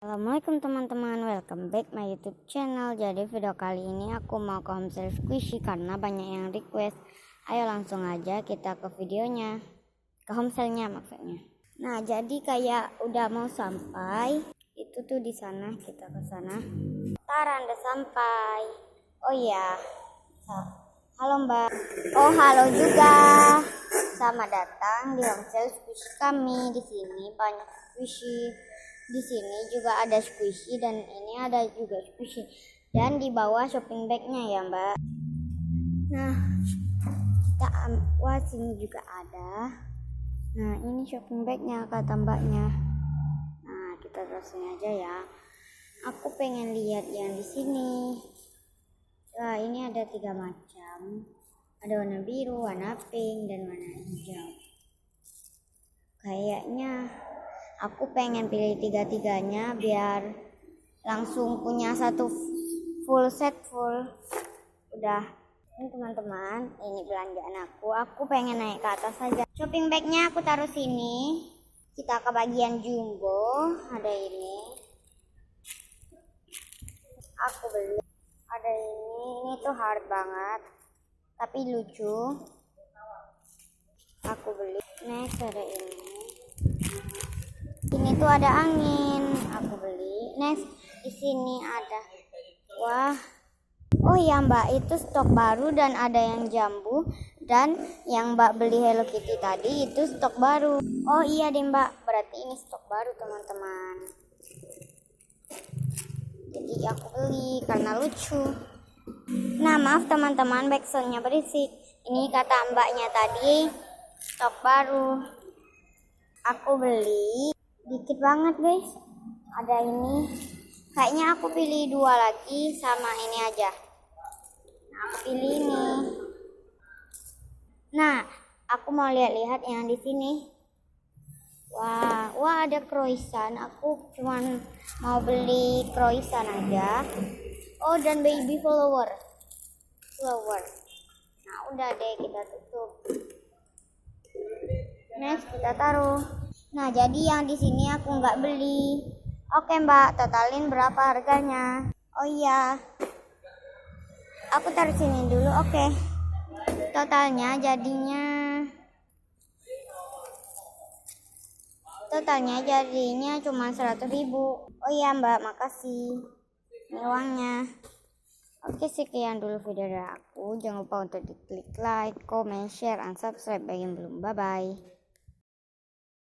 Assalamualaikum teman-teman, welcome back my YouTube channel. Jadi video kali ini aku mau ke homestay squishy karena banyak yang request. Ayo langsung aja kita ke videonya, ke homestaynya maksudnya. Nah jadi kayak udah mau sampai, itu tuh di sana, kita ke sana. Taran udah sampai. Oh iya, halo Mbak. Oh halo juga. Selamat datang di homestay squishy kami. Di sini banyak squishy. Di sini juga ada squishy dan ini ada juga squishy. Dan di bawah shopping bagnya ya Mbak. Nah, wah sini juga ada. Nah ini shopping bagnya kata Mbaknya. Nah kita terusin aja ya. Aku pengen lihat yang di sini. Nah ini ada 3 macam. Ada warna biru, warna pink, dan warna hijau. Kayaknya aku pengen pilih 3-tiganya biar langsung punya satu full set full. Udah ini teman-teman, ini belanjaan aku pengen naik ke atas saja. Shopping bagnya aku taruh sini. Kita ke bagian jumbo. Ada ini aku beli. Ada ini tuh hard banget tapi lucu, aku beli. Next ada ini tuh ada angin, aku beli. Next di sini ada, wah, oh ya Mbak, itu stok baru dan ada yang jambu, dan yang Mbak beli Hello Kitty tadi itu stok baru. Oh iya deh Mbak, berarti ini stok baru teman-teman. Jadi aku beli karena lucu. Nah maaf teman-teman, backsoundnya berisik. Ini kata Mbaknya tadi stok baru. Aku beli dikit banget guys. Ada ini, kayaknya aku pilih 2 lagi sama ini aja. Nah, aku pilih ini. Nah aku mau lihat-lihat yang di sini. Wah ada croissant. Aku cuman mau beli croissant aja. Oh dan baby flower. Nah udah deh, kita tutup. Next kita taruh. Nah jadi yang di sini aku nggak beli. Oke Mbak, totalin berapa harganya? Oh iya, aku taruh sini dulu. Oke, totalnya jadinya cuma 100.000. Oh iya Mbak, makasih. Ini uangnya. Oke, sekian dulu video dari aku. Jangan lupa untuk diklik like, comment, share, and subscribe bagi yang belum. Bye bye.